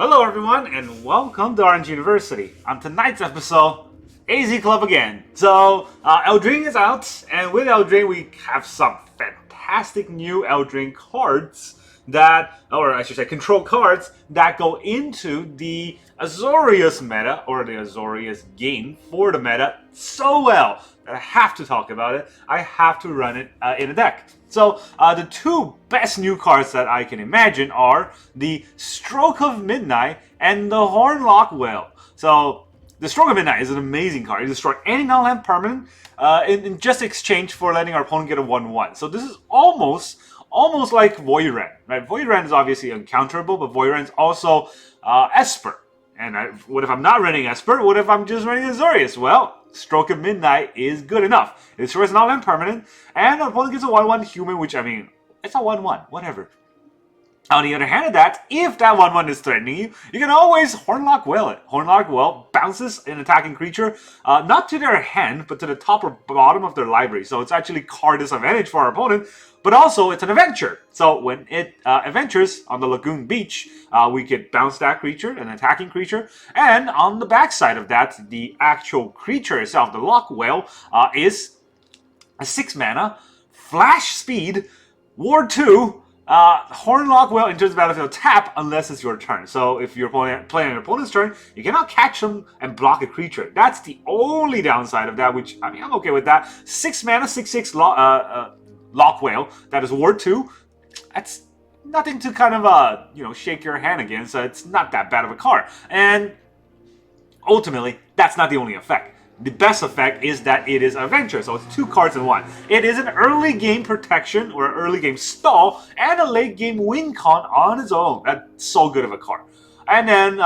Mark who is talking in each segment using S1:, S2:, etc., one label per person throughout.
S1: Hello everyone and welcome to Orange University. On tonight's episode, AZ Club again. So, Eldraine is out, and with Eldraine we have some fantastic new Eldraine cards that, or I should say control cards, that go into the Azorius meta, or the Azorius game for the meta so well that I have to talk about it. I have to run it in a deck. So, the two best new cards that I can imagine are the Stroke of Midnight and the Horned Loch-Whale. So, the Stroke of Midnight is an amazing card. You destroy any non-land permanent in just exchange for letting our opponent get a 1/1. So, this is almost like Void Ren, right? Void Ren is obviously uncounterable, but Void Ren is also Esper. And what if I'm not running Esper? What if I'm just running Azorius? Well, Stroke of Midnight is good enough. It destroys non-land permanent, and our opponent gets a 1/1 human, which, I mean, it's a 1/1, whatever. On the other hand of that, if that 1/1 is threatening you, you can always Horned Loch-Whale it. Horned Loch-Whale bounces an attacking creature, not to their hand, but to the top or bottom of their library. So it's actually card disadvantage for our opponent, but also it's an adventure. So when it adventures on the Lagoon Beach, we could bounce that creature, an attacking creature, and on the backside of that, the actual creature itself, the Loch-Whale, is a 6 mana, flash speed, Ward 2, Horned Loch-Whale enters the battlefield tap unless it's your turn. So if you're playing on your opponent's turn, you cannot catch them and block a creature. That's the only downside of that, which, I mean, I'm okay with that. 6 mana, 6/6 Loch-Whale, that is Ward 2. That's nothing to kind of, shake your hand against. It's not that bad of a card. And ultimately, that's not the only effect. The best effect is that it is adventure, so it's 2 cards in 1. It is an early game protection or early game stall and a late game win con on its own. That's so good of a card. And then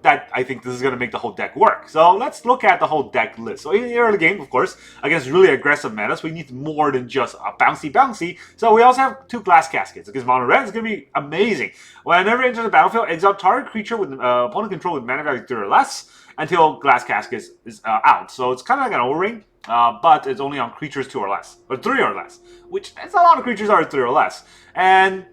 S1: that I think this is going to make the whole deck work. So let's look at the whole deck list. So in the early game, of course, against really aggressive metas, we need more than just a bouncy. So we also have 2 Glass Caskets. Against mono red, it's going to be amazing. Whenever it enters the battlefield, exile target creature with opponent control with mana value 3 or less until Glass Casket is out. So it's kind of like an O-ring, but it's only on creatures 2 or less, or 3 or less, which is a lot of creatures are 3 or less. And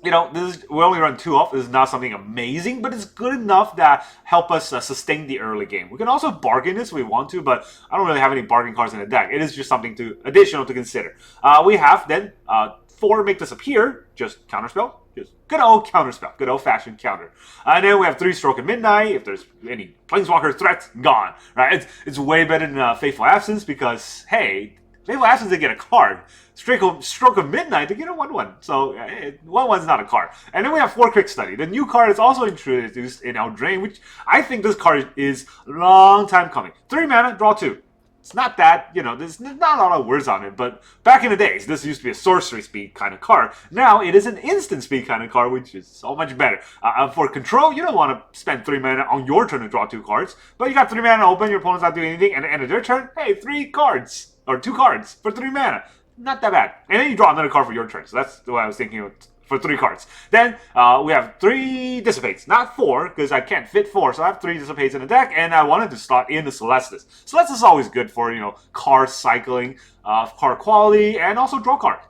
S1: we only run 2 off. This is not something amazing, but it's good enough that help us sustain the early game. We can also bargain this if we want to, but I don't really have any bargain cards in the deck. It is just something additional to consider. We have then 4 Make Disappear, just counterspell. Just good old counterspell, good old-fashioned counter. And then we have 3 Stroke of Midnight. If there's any Planeswalker threats, gone. Right? It's way better than Faithful Absence because, hey, Faithful Absence, they get a card. Stroke of Midnight, they get a 1/1. So 1/1's not a card. And then we have 4 Quick Study. The new card is also introduced in Eldraine, which I think this card is a long time coming. 3 mana, draw 2. It's not that, there's not a lot of words on it, but back in the days, this used to be a sorcery speed kind of card. Now, it is an instant speed kind of card, which is so much better. For control, you don't want to spend 3 mana on your turn to draw 2 cards, but you got 3 mana open, your opponent's not doing anything, and at the end of their turn, hey, 3 cards, or 2 cards for 3 mana. Not that bad. And then you draw another card for your turn, so that's the way I was thinking of for 3 cards. Then we have 3 Dissipates, not 4, because I can't fit 4, so I have 3 Dissipates in the deck, and I wanted to slot in the Celestus. Celestus is always good for, card cycling, card quality, and also draw card.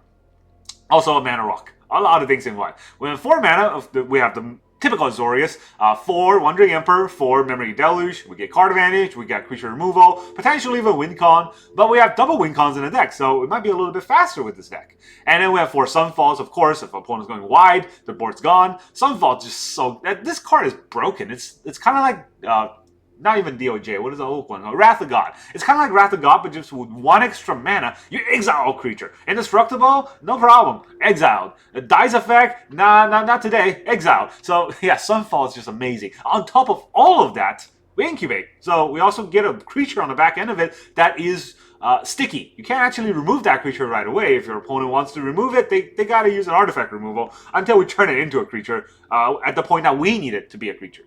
S1: Also a mana rock. A lot of things in one. We have 4 mana, we have the typical Azorius, 4 Wandering Emperor, 4 Memory Deluge, we get card advantage, we got creature removal, potentially even win con, but we have double win cons in the deck, so it might be a little bit faster with this deck. And then we have 4 Sunfalls, of course, if opponent's going wide, the board's gone. Sunfall just so, this card is broken, it's kind of like, not even DOJ, what is the old one? Wrath of God. It's kind of like Wrath of God, but just with 1 extra mana, you exile a creature. Indestructible, no problem, exiled. Dies effect, not today, exiled. So yeah, Sunfall is just amazing. On top of all of that, we incubate. So we also get a creature on the back end of it that is sticky. You can't actually remove that creature right away. If your opponent wants to remove it, they gotta use an artifact removal until we turn it into a creature at the point that we need it to be a creature.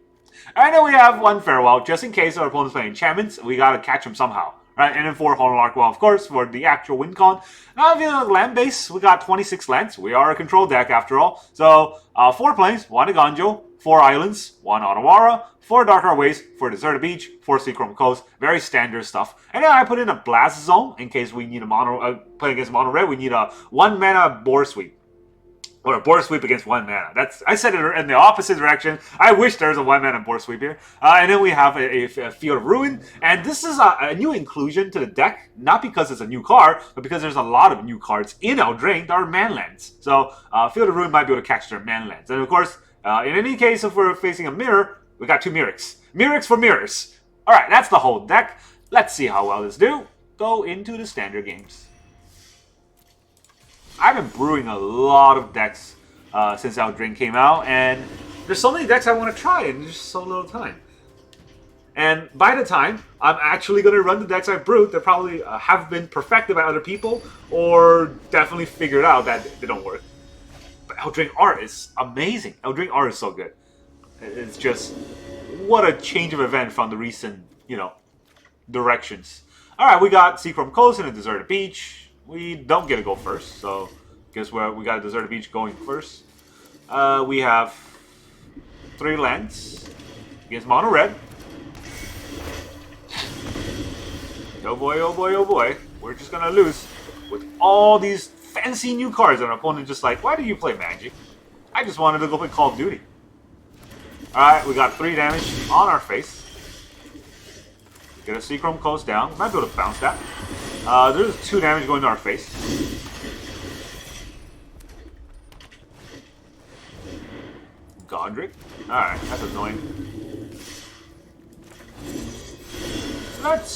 S1: And then we have 1 Farewell, just in case our opponent's playing enchantments, we gotta catch them somehow. Right? And then 4 Horned Loch-Whale, of course, for the actual win con. Now, if you look at land base, we got 26 lands. We are a control deck after all. So, 4 planes, 1 Eiganjo, 4 islands, 1 Otawara, 4 Adarkar Wastes, 4 Deserted Beach, 4 Seachrome Coast. Very standard stuff. And then I put in a Blast Zone in case we need a mono, playing against mono red, we need a 1 mana Boar Sweep. Or a board sweep against 1 mana. I said it in the opposite direction. I wish there was a 1 mana board sweep here. And then we have a Field of Ruin. And this is a new inclusion to the deck. Not because it's a new card, but because there's a lot of new cards in Eldraine that are manlands. So Field of Ruin might be able to catch their manlands. And of course, in any case, if we're facing a mirror, we got 2 Mirrex. Mirrex for mirrors. Alright, that's the whole deck. Let's see how well this do. Go into the standard games. I've been brewing a lot of decks since Eldraine came out, and there's so many decks I want to try in just so little time. And by the time I'm actually going to run the decks I've brewed, they probably have been perfected by other people, or definitely figured out that they don't work. But Eldraine art is amazing. Eldraine art is so good. It's just, what a change of event from the recent, directions. Alright, we got Seachrome Coast and a Deserted Beach. We don't get to go first, so guess where we got a Deserted Beach going first. We have 3 lands against mono red. Oh boy, oh boy, oh boy. We're just gonna lose with all these fancy new cards, and our opponent just like, why do you play Magic? I just wanted to go play Call of Duty. Alright, we got 3 damage on our face. Get a Seachrome Coast down. Might be able to bounce that. There's 2 damage going to our face. Godric? Alright, that's annoying. Let's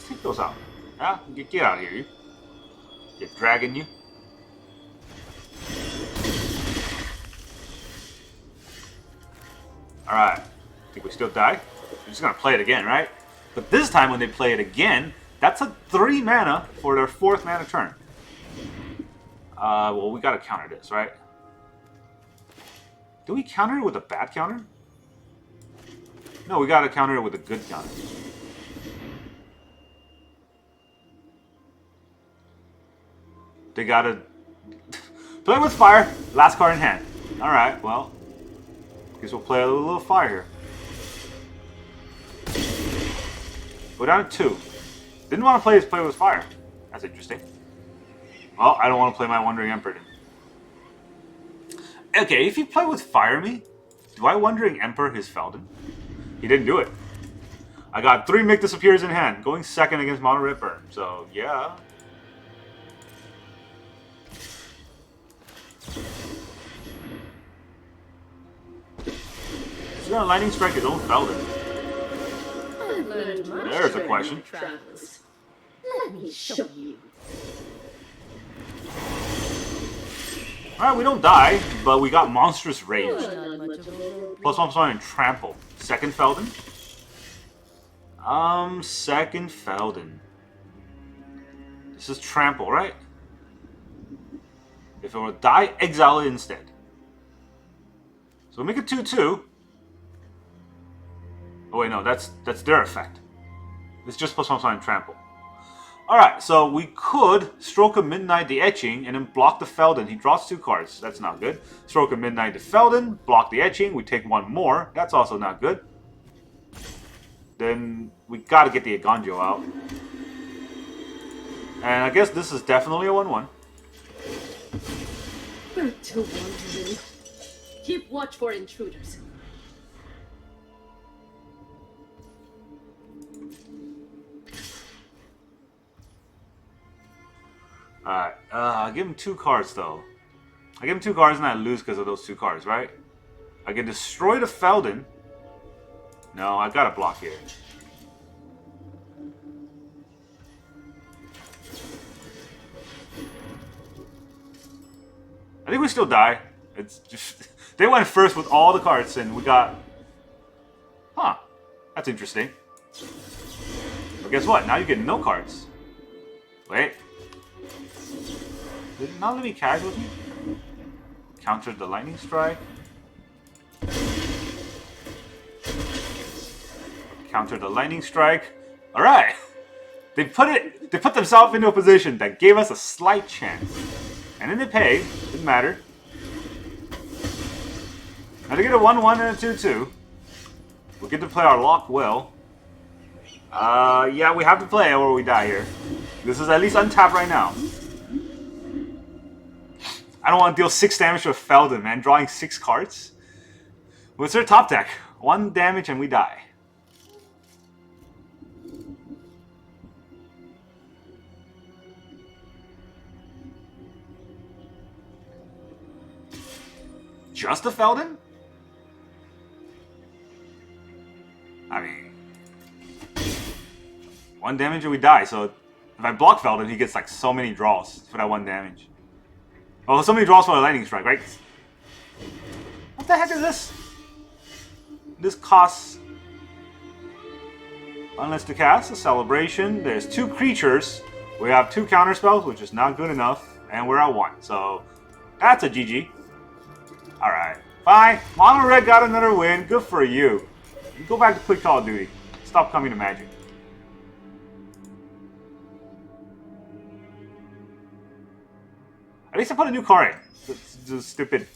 S1: take those out. Yeah, get out of here, you. Get dragging you. Alright. Think we still die? We're just gonna play it again, right? But this time when they play it again, that's a 3 mana for their 4th mana turn. Well, we gotta counter this, right? Do we counter it with a bad counter? No, we gotta counter it with a good counter. They gotta play with fire. Last card in hand. Alright, well, guess we'll play a little fire here. Go down to 2. Didn't want to play with fire. That's interesting. Well, I don't want to play my Wandering Emperor then. Okay, if you play with fire me, do I Wandering Emperor his Feldon? He didn't do it. I got 3 Mick Disappears in hand, going second against Mono Red Burn. So, yeah. He's gonna Lightning Strike his own Feldon. There's a question.
S2: Let me show you.
S1: Alright, we don't die, but we got Monstrous Rage. +1/+1 and Trample. Second Feldon? Second Feldon. This is Trample, right? If it were to die, exile it instead. So we make it 2/2. Oh wait, no, that's their effect. It's just +1/+1 and Trample. Alright, so we could Stroke of Midnight the Etching and then block the Feldon. He draws 2 cards. That's not good. Stroke of Midnight the Feldon, block the Etching. We take 1 more. That's also not good. Then we gotta get the Eiganjo out. And I guess this is definitely a 1/1.
S2: To wandering. Keep watch for intruders.
S1: Alright, I give him 2 cards though. I give him 2 cards and I lose because of those 2 cards, right? I can destroy the Feldon. No, I gotta block here. I think we still die. It's just they went first with all the cards and we got. Huh. That's interesting. But guess what? Now you get no cards. Wait. Did it not let me casual with me? Countered the Lightning Strike. Countered the Lightning Strike. Alright! They put themselves into a position that gave us a slight chance. And then they paid. Didn't matter. Now to get a 1/1 and a 2/2. We'll get to play our Loch-Whale. Yeah, we have to play or we die here. This is at least untapped right now. I don't want to deal 6 damage to a Feldon, man. Drawing 6 cards. What's their top deck? 1 damage and we die. Just a Feldon? I mean, 1 damage and we die. So if I block Feldon, he gets like so many draws for that 1 damage. Oh, so many draws for a lightning strike, right? What the heck is this? This costs, unless to cast a celebration. There's 2 creatures. We have 2 counter spells, which is not good enough, and we're at 1. So that's a GG. All right, fine. Mono Red got another win. Good for you. You go back to play Call of Duty. Stop coming to Magic. At least I put a new card in. The stupid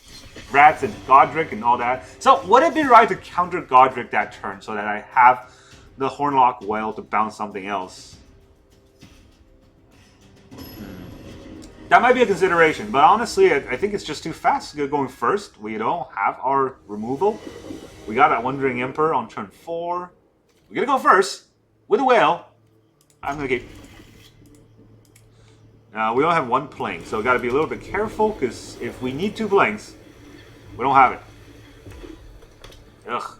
S1: rats and Godric and all that. So would it be right to counter Godric that turn so that I have the Horned Loch-Whale to bounce something else? That might be a consideration, but honestly, I think it's just too fast going first. We don't have our removal. We got a Wandering Emperor on turn 4. We're gonna go first with a whale. I'm gonna keep. We don't have 1 plane, so we gotta be a little bit careful, because if we need 2 planes, we don't have it. Ugh.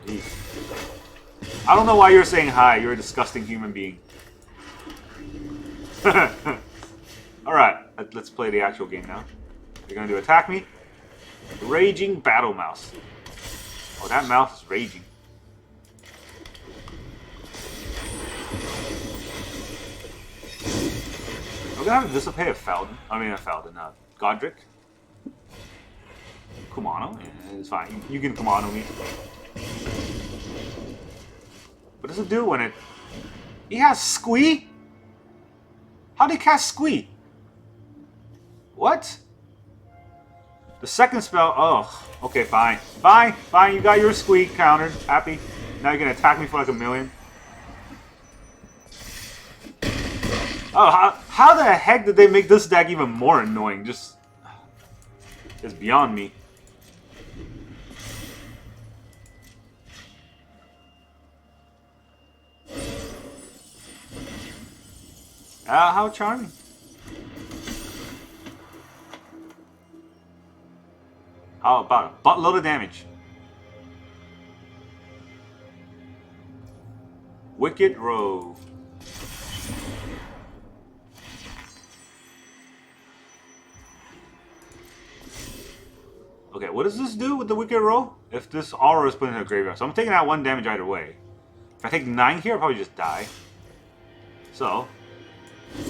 S1: Jeez. I don't know why you're saying hi. You're a disgusting human being. Alright, let's play the actual game now. You're gonna do attack me. Raging Battle Mouse. Oh, that mouse is raging. We're gonna have to dissipate a Feldon. Godric. Kumano? Yeah, it's fine. You can Kumano me. What does it do when it... He has Squee? How did he cast Squee? What? The second spell... Oh, okay, fine. Fine, fine. You got your Squee countered. Happy. Now you're gonna attack me for like 1,000,000. Oh, how the heck did they make this deck even more annoying? Just... It's beyond me. How charming. How about a buttload of damage? Wicked Row. Okay, what does this do with the Wicked Row? If this aura is put in a graveyard. So I'm taking out 1 damage either way. If I take 9 here, I'll probably just die. So... we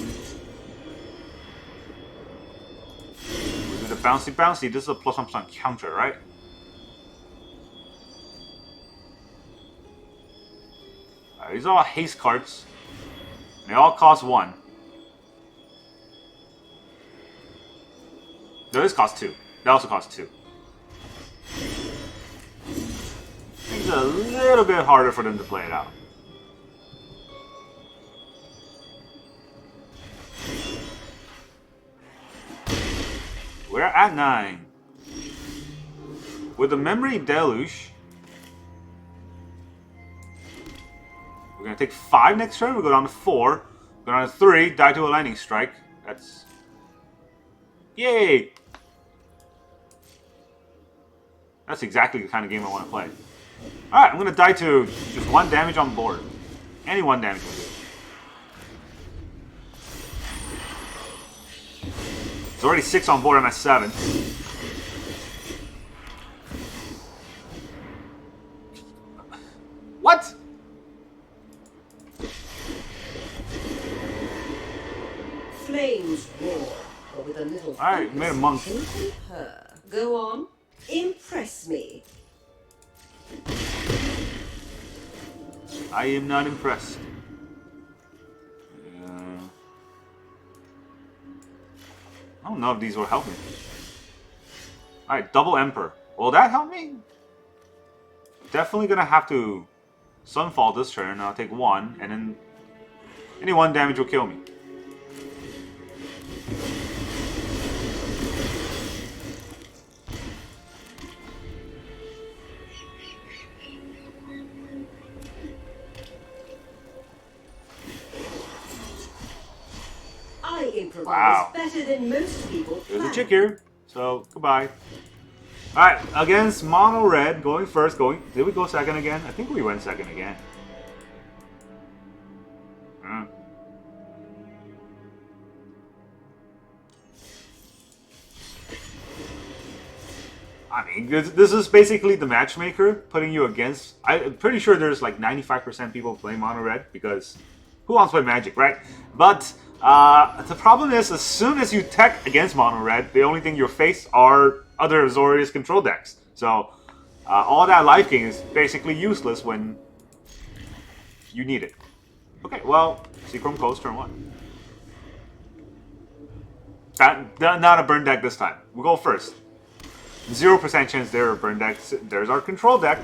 S1: do the bouncy bouncy. This is a +1% counter, right? Alright, these are all haste cards. They all cost 1. No, this costs 2. That also costs 2. It's a little bit harder for them to play it out. We're at 9. With the Memory Deluge, we're going to take 5 next turn. We go down to 4. Go down to 3. Die to a lightning strike. That's... Yay! That's exactly the kind of game I want to play. Alright, I'm going to die to just 1 damage on board. Any 1 damage will do. It's already 6 on board, I'm at 7. What?
S3: Flames roar, but with a little...
S1: Alright, made a monk.
S3: Go on, impress me.
S1: I am not impressed. I don't know if these will help me. Alright, double Emperor. Will that help me? Definitely gonna have to Sunfall this turn. I'll take 1, and then any 1 damage will kill me. Wow.
S3: is better than most people
S1: There's a
S3: plan.
S1: chick here, so goodbye. Alright, against mono red, going first, did we go second again? I think we went second again. Hmm. I mean, this is basically the matchmaker putting you against. I'm pretty sure there's like 95% people playing mono red because who wants to play Magic, right? But the problem is, as soon as you tech against mono red, the only thing you face are other Azorius Control decks. So all that life gain is basically useless when you need it. Okay, well, Seachrome Coast turn 1. Not a burn deck this time. We'll go first. 0% chance they're a burn deck. There's our control deck.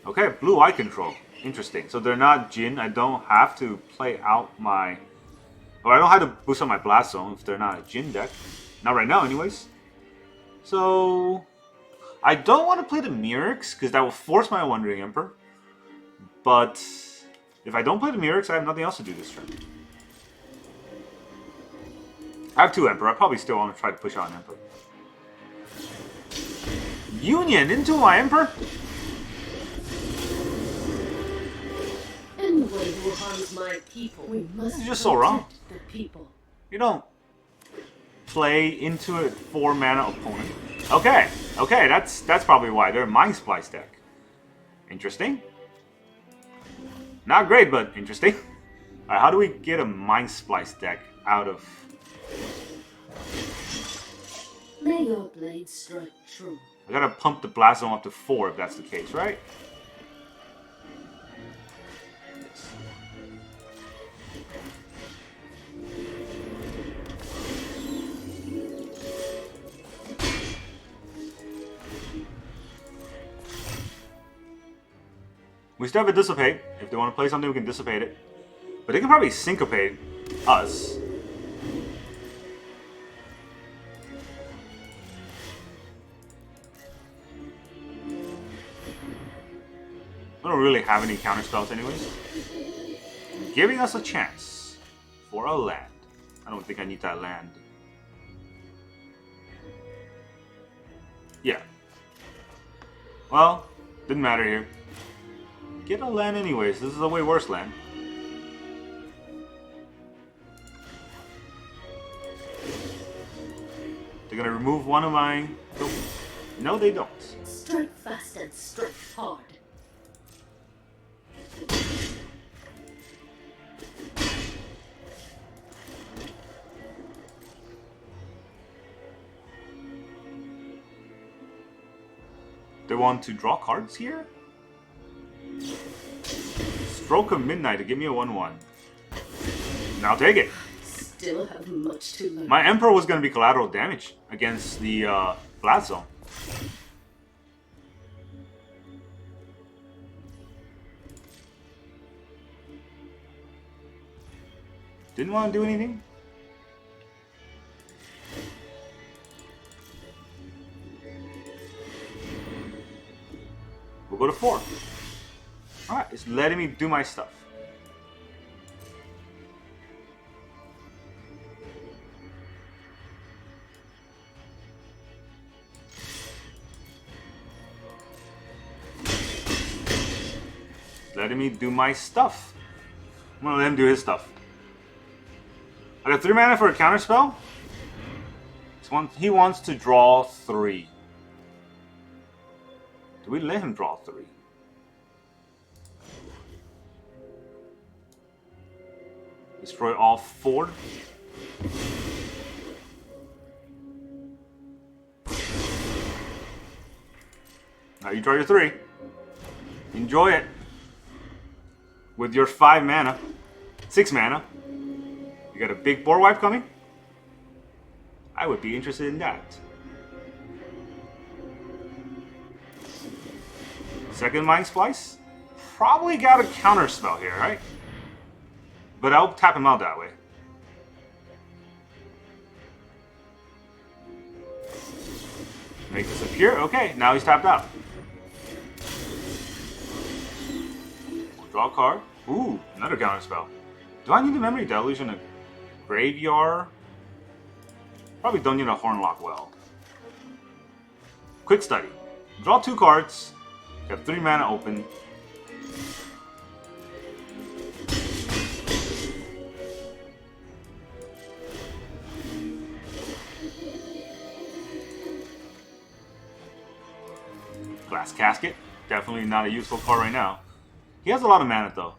S1: Okay, blue eye control. Interesting. So they're not Jin. I don't have to play out my... Or I don't have to boost up my Blast Zone if they're not a Jin deck. Not right now, anyways. So... I don't want to play the Mirrex, because that will force my Wandering Emperor. But... if I don't play the Mirrex, I have nothing else to do this turn. I have 2 Emperor. I probably still want to try to push out an Emperor. Union into my Emperor?
S2: Anyone who harms my people, we must
S1: You're just so wrong.
S2: protect the people.
S1: You don't play into a 4 mana opponent. Okay, okay, that's probably why. They're a Mind Splice deck. Interesting. Not great, but interesting. Alright, how do we get a Mind Splice deck out of...
S2: May your blade strike true.
S1: I gotta pump the Blast Zone up to 4 if that's the case, right? Yes. We still have a Dissipate. If they want to play something, we can Dissipate it. But they can probably Syncopate us. I don't really have any counter spells anyways. Giving us a chance for a land. I don't think I need that land. Yeah. Well, didn't matter here. Get a land anyways. This is a way worse land. They're gonna remove one of my... Nope. No, they don't.
S2: Strike fast and strike hard.
S1: They want to draw cards here? Stroke of Midnight to give me a 1/1. Now take it.
S2: Still have much to learn.
S1: My Emperor was going to be collateral damage against the Blast Zone. Didn't want to do anything? We'll go to 4. Alright, it's letting me do my stuff. Letting me do my stuff. I'm gonna let him do his stuff. I got 3 mana for a counter spell. He wants to draw 3. Do we let him draw 3? Destroy all 4. Now you draw your 3. Enjoy it. With your 5 mana. 6 mana. You got a big board wipe coming? I would be interested in that. Second Mind Splice? Probably got a counter spell here, right? But I'll tap him out that way. Make this appear. Okay, now he's tapped out. We'll draw a card. Ooh, another counter spell. Do I need a Memory Deluge in a graveyard? Probably don't need a Horned Loch-Whale. Quick study. Draw 2 cards. You have 3 mana open. Glass Casket. Definitely not a useful card right now. He has a lot of mana though.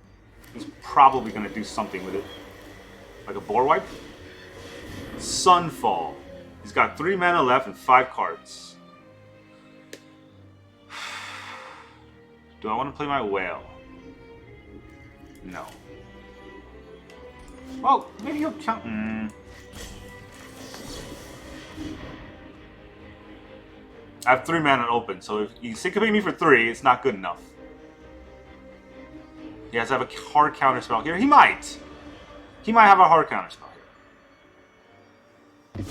S1: He's probably going to do something with it. Like a board wipe. Sunfall. He's got 3 mana left and 5 cards. Do I want to play my whale? No. Well, maybe he'll count. I have 3 mana open, so if you syncopate me for 3, it's not good enough. He has to have a hard counter spell here. He might. He might have a hard counter spell here.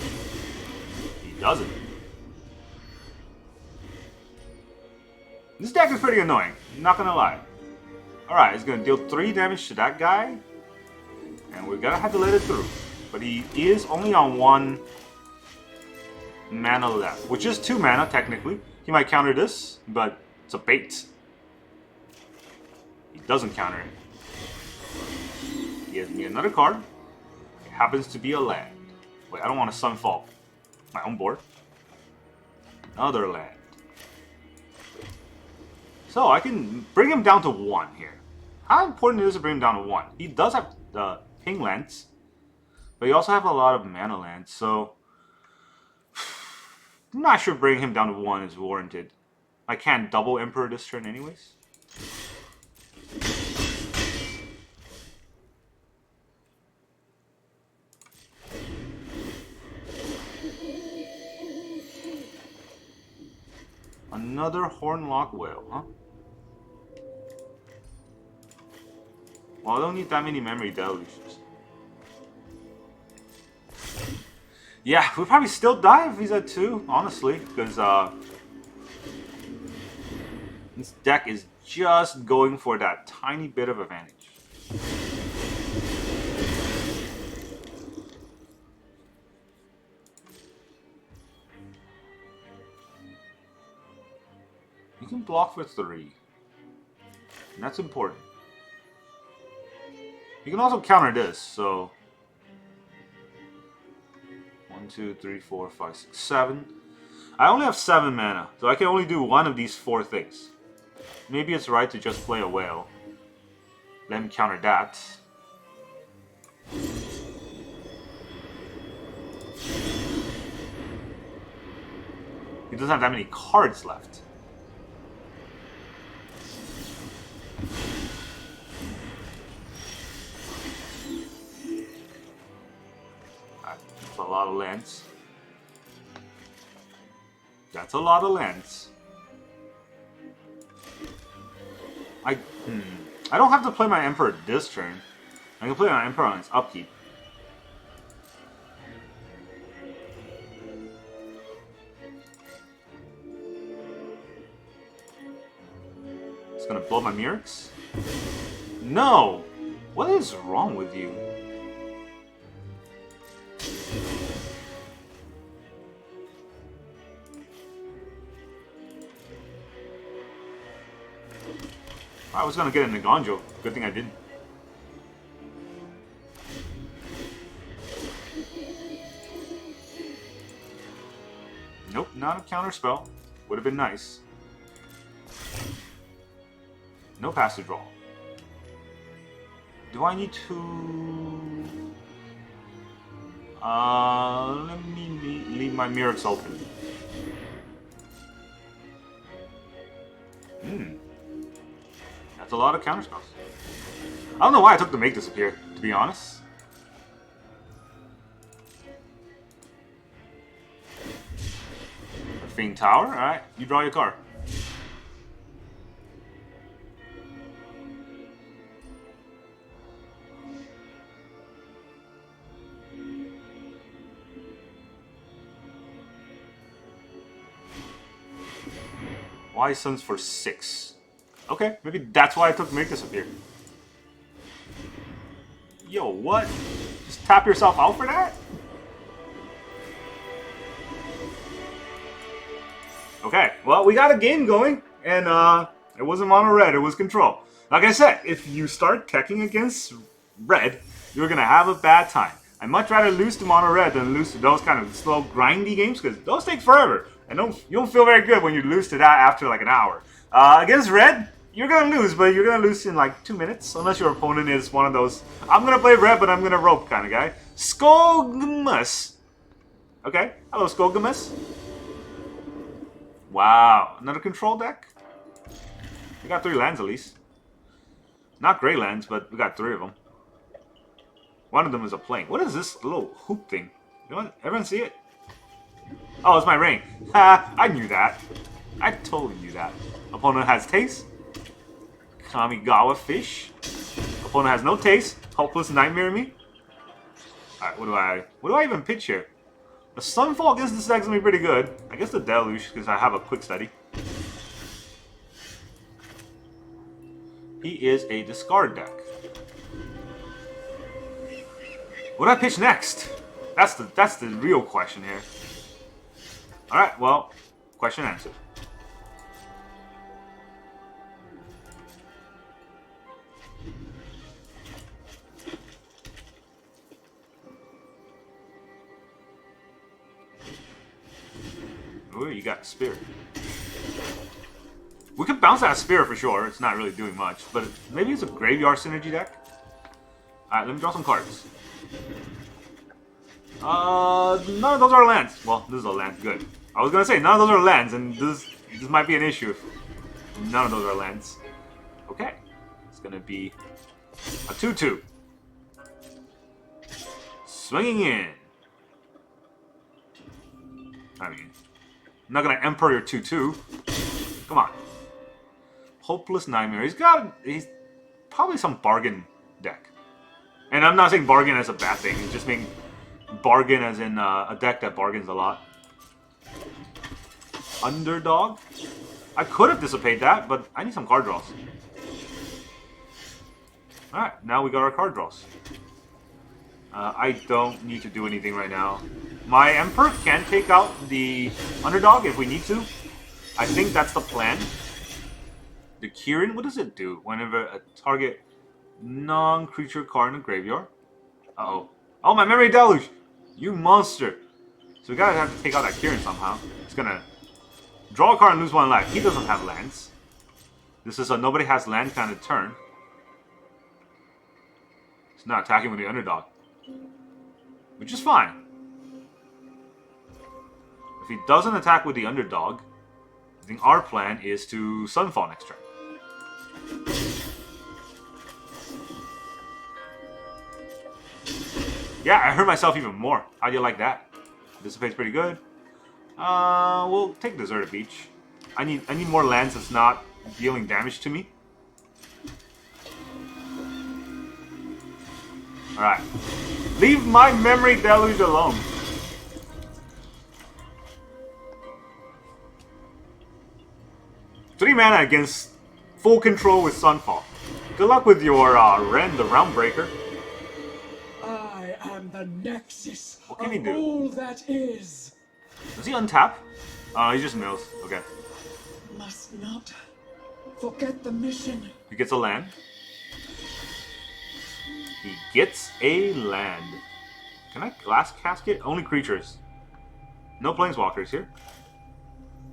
S1: He doesn't. This deck is pretty annoying, not gonna lie. Alright, he's gonna deal 3 damage to that guy. And we're gonna have to let it through. But he is only on 1 mana left, which is 2 mana technically. He might counter this, but it's a bait. He doesn't counter it. He gives me another card. It happens to be a land. Wait, I don't want a Sunfall. My own board. Another land. So I can bring him down to 1 here. How important it is to bring him down to 1? He does have the ping lands, but he also have a lot of mana lands, so I'm not sure bringing him down to 1 is warranted. I can't double Emperor this turn anyways. Another Horned Loch-Whale, huh? Well, I don't need that many Memory Deluges. Yeah, we'll probably still die if he's at 2, honestly, because this deck is just going for that tiny bit of advantage. You can block for 3. And that's important. You can also counter this, so 1, 2, 3, 4, 5, 6, 7. I only have 7 mana, so I can only do one of these 4 things. Maybe it's right to just play a whale. Let him counter that. He doesn't have that many cards left. That's a lot of lands. That's a lot of lands. I don't have to play my Emperor this turn. I can play my Emperor on its upkeep. It's gonna blow my Mirrex? No! What is wrong with you? I was gonna get an Eiganjo. Good thing I didn't. Nope, not a counter spell. Would have been nice. No pass to draw. Do I need to... let me leave my Mirrex open. That's a lot of counterspells. I don't know why I took the Make Disappear, to be honest. A Fiend Tower? Alright, you draw your card. Why Suns for 6? Okay, maybe that's why I took Make Disappear. Yo, what? Just tap yourself out for that? Okay, well, we got a game going, and it wasn't mono red, it was control. Like I said, if you start teching against red, you're gonna have a bad time. I'd much rather lose to mono red than lose to those kind of slow, grindy games, because those take forever. And you don't feel very good when you lose to that after like an hour. Against red, you're gonna lose, but you're gonna lose in like 2 minutes, unless your opponent is one of those, I'm gonna play red, but I'm gonna rope kind of guy. Skullgmus. Okay, hello Skullgmus. Wow, another control deck? We got 3 lands at least. Not great lands, but we got 3 of them. One of them is a plane. What is this little hoop thing? You know what? Everyone see it? Oh, it's my ring. Ha! I knew that. I totally knew that. Opponent has taste. Kamigawa fish. Opponent has no taste. Hopeless nightmare me. Alright, what do I even pitch here? The Sunfall against this deck is gonna be pretty good. I guess the Deluge, because I have a quick study. He is a discard deck. What do I pitch next? That's the real question here. Alright, well, question answered. Ooh, you got Spirit. We could bounce that Spirit for sure. It's not really doing much, but maybe it's a graveyard synergy deck. Alright, let me draw some cards. None of those are lands. Well, this is a land. Good. I was gonna say none of those are lands, and this might be an issue if none of those are lands. Okay, it's gonna be a 2/2. Swinging in. I mean, I'm not gonna Emperor your 2/2. Come on. Hopeless Nightmare. He's probably some bargain deck. And I'm not saying bargain as a bad thing. It's just mean bargain as in a deck that bargains a lot. Underdog. I could have Dissipate that, but I need some card draws. Alright, now we got our card draws. I don't need to do anything right now. My Emperor can take out the Underdog if we need to. I think that's the plan. The Kirin, what does it do whenever a target non-creature card in the graveyard? Uh-oh. Oh, my Memory Deluge! You monster! So we gotta have to take out that Kirin somehow. It's gonna draw a card and lose 1 life. He doesn't have lands. This is a nobody has land kind of turn. He's not attacking with the Underdog. Which is fine. If he doesn't attack with the Underdog, I think our plan is to Sunfall next turn. Yeah, I hurt myself even more. How do you like that? Dissipate's pretty good. We'll take Deserted Beach. I need more lands that's not dealing damage to me. Alright. Leave my Memory Deluge alone. Three mana against full control with Sunfall. Good luck with your Ren, the Realmbreaker.
S4: I am the nexus
S1: What can he
S4: of
S1: do?
S4: all that is.
S1: Does he untap? He just mills. Okay.
S4: Must not forget the mission.
S1: He gets a land. He gets a land. Can I Glass Casket? Only creatures. No planeswalkers here.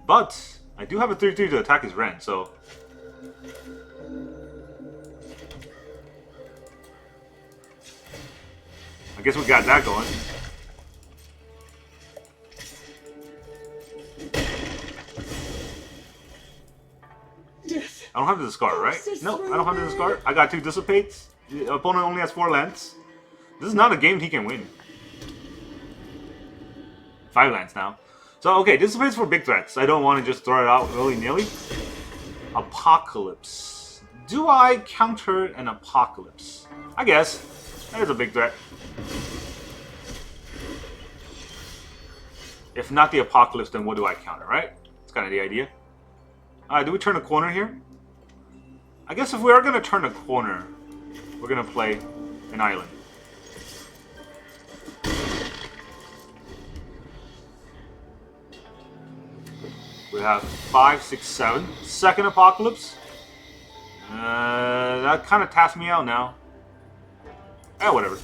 S1: But I do have a 3/3 to attack his Ren, so I guess we got that going. I don't have to discard, right? No, I don't have to discard. I got 2 Dissipates. The opponent only has 4 lands. This is not a game he can win. 5 lands now. So, okay, Dissipate's for big threats. I don't want to just throw it out willy-nilly. Apocalypse. Do I counter an Apocalypse? I guess. That is a big threat. If not the Apocalypse, then what do I counter, right? That's kind of the idea. Alright, do we turn a corner here? I guess if we are going to turn a corner, we're going to play an island. We have 5, 6, 7. Second Apocalypse. That kind of taps me out now. Eh, whatever.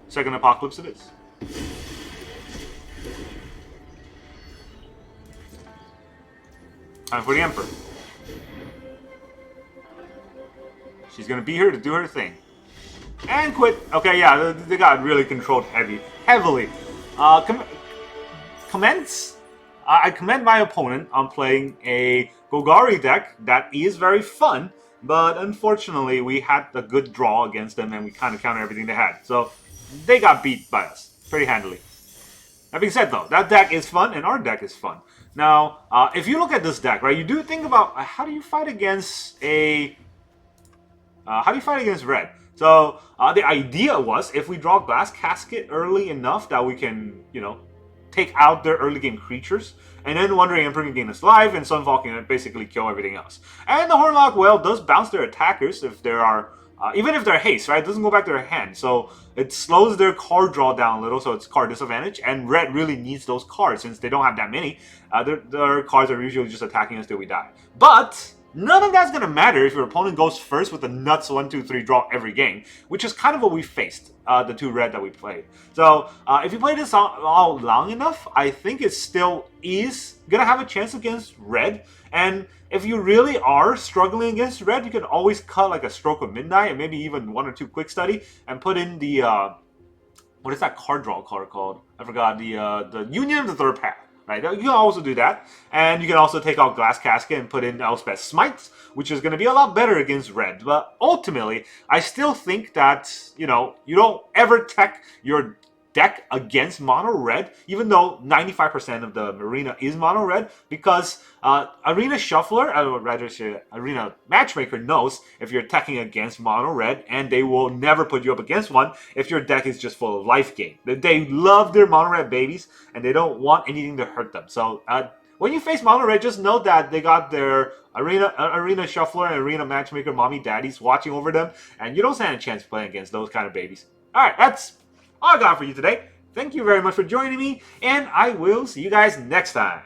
S1: Second Apocalypse it is. Time for the Emperor. She's gonna be here to do her thing. And quit. Okay, yeah, they got really controlled heavily. Comments? I commend my opponent on playing a Golgari deck that is very fun, but unfortunately we had a good draw against them and we kind of countered everything they had. So they got beat by us pretty handily. That being said though, that deck is fun and our deck is fun. Now, if you look at this deck, right, you do think about how do you fight against red? So the idea was if we draw Glass Casket early enough that we can, you know, take out their early game creatures, and then Wandering Emperor can gain us life, and Sunfall can basically kill everything else. And the Horned Loch-Whale does bounce their attackers if there are, even if they're haste, right? It doesn't go back to their hand, so it slows their card draw down a little, so it's card disadvantage. And red really needs those cards since they don't have that many. Their cards are usually just attacking us till we die. But none of that's going to matter if your opponent goes first with a nuts 1, 2, 3 draw every game, which is kind of what we faced, the 2 red that we played. So if you play this all long enough, I think it still is going to have a chance against red. And if you really are struggling against red, you can always cut like a Stroke of Midnight and maybe even 1 or 2 Quick Study and put in the, what is that card draw card called? I forgot, the Union of the Third Path. Right? You can also do that, and you can also take out Glass Casket and put in Elspeth's Smites, which is going to be a lot better against red. But ultimately, I still think that, you know, you don't ever tech your deck against mono red, even though 95% of the arena is mono red, because Arena Shuffler, I would rather say Arena Matchmaker knows if you're attacking against mono red, and they will never put you up against one if your deck is just full of life gain. They love their mono red babies, and they don't want anything to hurt them. So when you face mono red, just know that they got their Arena Shuffler and Arena Matchmaker mommy daddies watching over them, and you don't stand a chance playing against those kind of babies. Alright, that's all I got for you today. Thank you very much for joining me, and I will see you guys next time.